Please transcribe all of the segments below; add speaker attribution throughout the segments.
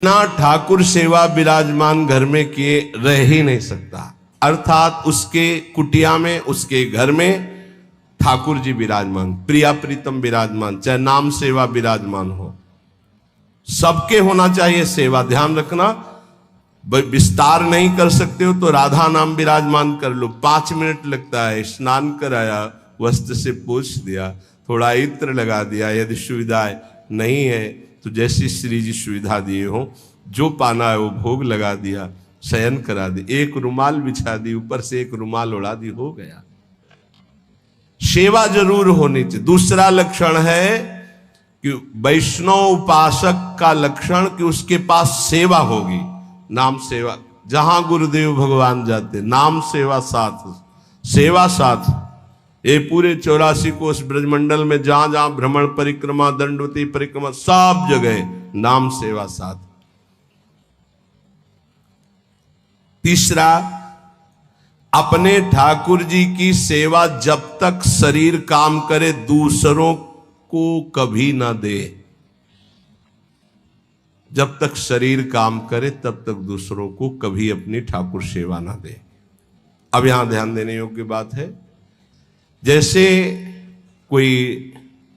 Speaker 1: ना ठाकुर सेवा विराजमान घर में किए रह ही नहीं सकता, अर्थात उसके कुटिया में, उसके घर में ठाकुर जी विराजमान, प्रिया प्रीतम विराजमान, चाहे नाम सेवा विराजमान हो, सबके होना चाहिए सेवा। ध्यान रखना, विस्तार नहीं कर सकते हो तो राधा नाम विराजमान कर लो, 5 मिनट लगता है। स्नान कराया, वस्त्र से पोंछ दिया, थोड़ा इत्र लगा दिया, यदि सुविधा नहीं है तो जैसी श्री जी सुविधा दिए हो, जो पाना है वो भोग लगा दिया, शयन करा दी, एक रुमाल बिछा दी, ऊपर से एक रुमाल उड़ा दी, हो गया। सेवा जरूर होनी चाहिए। दूसरा लक्षण है कि वैष्णव उपासक का लक्षण कि उसके पास सेवा होगी, नाम सेवा। जहां गुरुदेव भगवान जाते, नाम सेवा साथ, सेवा साथ। ये पूरे 84 कोष ब्रजमंडल में जहां जहां भ्रमण परिक्रमा, दंडवती परिक्रमा, सब जगह नाम सेवा साथ। तीसरा, अपने ठाकुर जी की सेवा जब तक शरीर काम करे दूसरों को कभी ना दे। जब तक शरीर काम करे तब तक दूसरों को कभी अपनी ठाकुर सेवा ना दे। अब यहां ध्यान देने योग्य बात है, जैसे कोई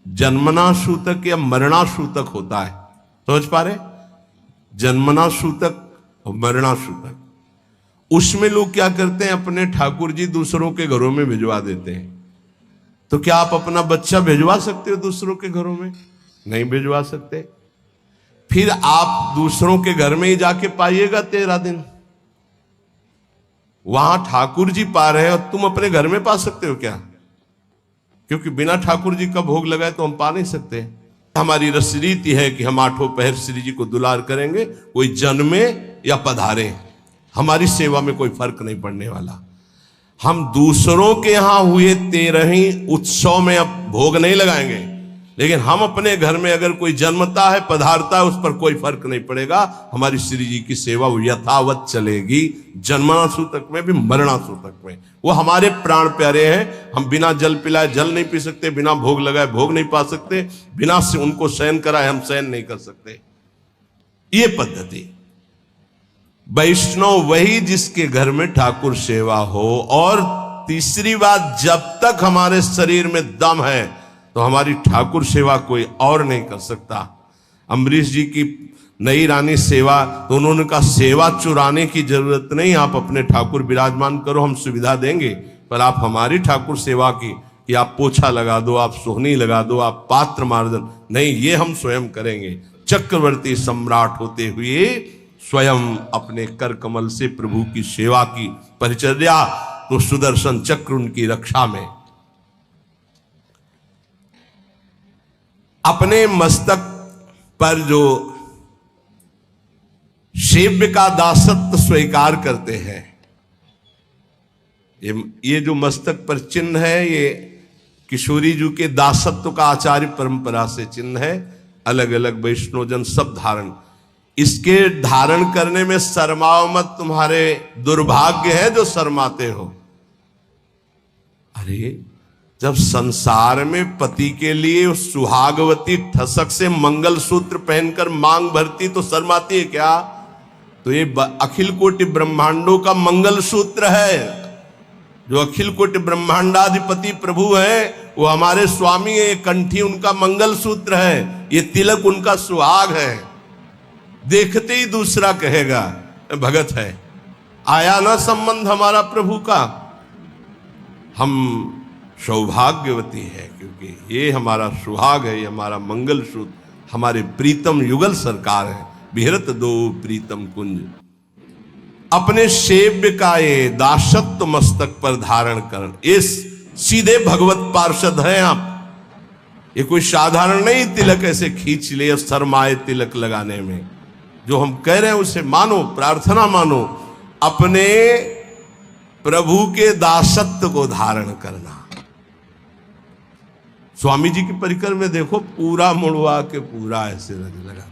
Speaker 1: जन्मना सूतक या मरना सूतक होता है, समझ पा रहे? जन्मना सूतक और मरना सूतक, उसमें लोग क्या करते हैं, अपने ठाकुर जी दूसरों के घरों में भिजवा देते हैं। तो क्या आप अपना बच्चा भिजवा सकते हो दूसरों के घरों में? नहीं भिजवा सकते। फिर आप दूसरों के घर में ही जाके पाइएगा 13 दिन। वहां ठाकुर जी पा रहे हैं और तुम अपने घर में पा सकते हो क्या? क्योंकि बिना ठाकुर जी का भोग लगाए तो हम पा नहीं सकते। हमारी रस रीति है कि हम 8 पहर श्री जी को दुलार करेंगे, कोई जन्मे या पधारे, हमारी सेवा में कोई फर्क नहीं पड़ने वाला। हम दूसरों के यहां हुए 13 उत्सव में अब भोग नहीं लगाएंगे, लेकिन हम अपने घर में अगर कोई जन्मता है, पधारता है, उस पर कोई फर्क नहीं पड़ेगा। हमारी श्री जी की सेवा वो यथावत चलेगी, जन्मना सूतक में भी, मरना सूतक में। वो हमारे प्राण प्यारे हैं। हम बिना जल पिलाए जल नहीं पी सकते, बिना भोग लगाए भोग नहीं पा सकते, बिना से उनको शयन कराए हम शयन नहीं कर सकते। ये पद्धति वैष्णव वही जिसके घर में ठाकुर सेवा हो। और तीसरी बात, जब तक हमारे शरीर में दम है तो हमारी ठाकुर सेवा कोई और नहीं कर सकता। अम्बरीश जी की नई रानी सेवा, तो उन्होंने कहा सेवा चुराने की जरूरत नहीं, आप अपने ठाकुर विराजमान करो, हम सुविधा देंगे, पर आप हमारी ठाकुर सेवा की कि आप पोछा लगा दो, आप सोहनी लगा दो, आप पात्र मार्जन नहीं, ये हम स्वयं करेंगे। चक्रवर्ती सम्राट होते हुए स्वयं अपने कर कमल से प्रभु की सेवा की परिचर्या, तो सुदर्शन चक्र उनकी रक्षा में। अपने मस्तक पर जो सेव्य का दासत्व स्वीकार करते हैं, ये जो मस्तक पर चिन्ह है, ये किशोरी जी के दासत्व का आचार्य परंपरा से चिन्ह है। अलग अलग वैष्णवजन सब धारण, इसके धारण करने में शर्माओ मत, तुम्हारे दुर्भाग्य है जो शर्माते हो। अरे जब संसार में पति के लिए सुहागवती ठसक से मंगलसूत्र पहनकर मांग भरती तो शर्माती है क्या? तो ये अखिल कोटि ब्रह्मांडों का मंगलसूत्र है। जो अखिल कोटि ब्रह्मांडाधिपति प्रभु है वो हमारे स्वामी है, कंठी उनका मंगलसूत्र है, ये तिलक उनका सुहाग है। देखते ही दूसरा कहेगा भगत है। आया ना संबंध हमारा प्रभु का? हम सौभाग्यवती है क्योंकि ये हमारा सुहाग है, ये हमारा मंगलसूत्र, हमारे प्रीतम युगल सरकार है। बिहरत दो प्रीतम कुंज, अपने सेव्य का ये दासत्व मस्तक पर धारण कर, ये सीधे भगवत पार्षद हैं आप। ये कोई साधारण नहीं तिलक ऐसे खींच ले शर्माए तिलक लगाने में। जो हम कह रहे हैं उसे मानो, प्रार्थना मानो, अपने प्रभु के दासत्व को धारण करना। स्वामी जी की परिकर में देखो, पूरा मुड़वा के पूरा ऐसे रंग लगा,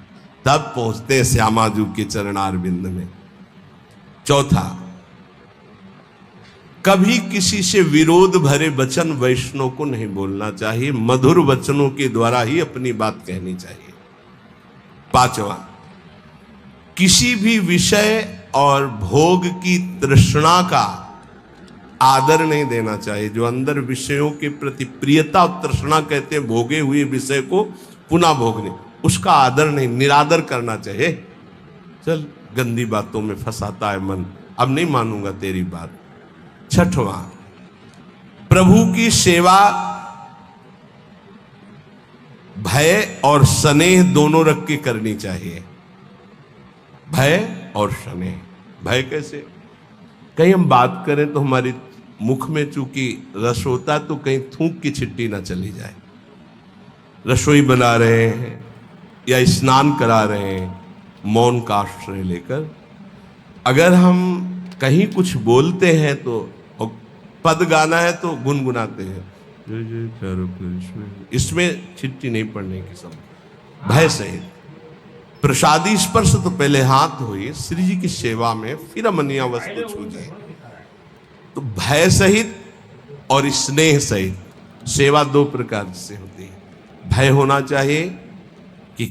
Speaker 1: तब पहुंचते हैं श्यामाजू के चरणारविंद में। चौथा, कभी किसी से विरोध भरे वचन वैष्णव को नहीं बोलना चाहिए, मधुर वचनों के द्वारा ही अपनी बात कहनी चाहिए। पांचवा, किसी भी विषय और भोग की तृष्णा का आदर नहीं देना चाहिए। जो अंदर विषयों के प्रति प्रियता और तृष्णा कहते हैं, भोगे हुए विषय को पुनः भोगने, उसका आदर नहीं, निरादर करना चाहिए। चल गंदी बातों में फंसाता है मन, अब नहीं मानूंगा तेरी बात। छठवां, प्रभु की सेवा भय और स्नेह दोनों रख के करनी चाहिए। भय और स्नेह। भय कैसे? कहीं हम बात करें तो हमारी मुख में चूंकि रस होता है तो कहीं थूक की छिट्टी ना चली जाए। रसोई बना रहे हैं या स्नान करा रहे हैं, मौन का आश्रय लेकर अगर हम कहीं कुछ बोलते हैं तो, और पद गाना है तो गुनगुनाते हैं, इसमें छिट्टी नहीं पड़ने की सब। भय सहित प्रसादी स्पर्श तो पहले हाथ धोइए श्री जी की सेवा में, फिर अमनिया वस्तु छूजिए। तो भय सहित और स्नेह सहित सेवा दो प्रकार से होती है। भय होना चाहिए कि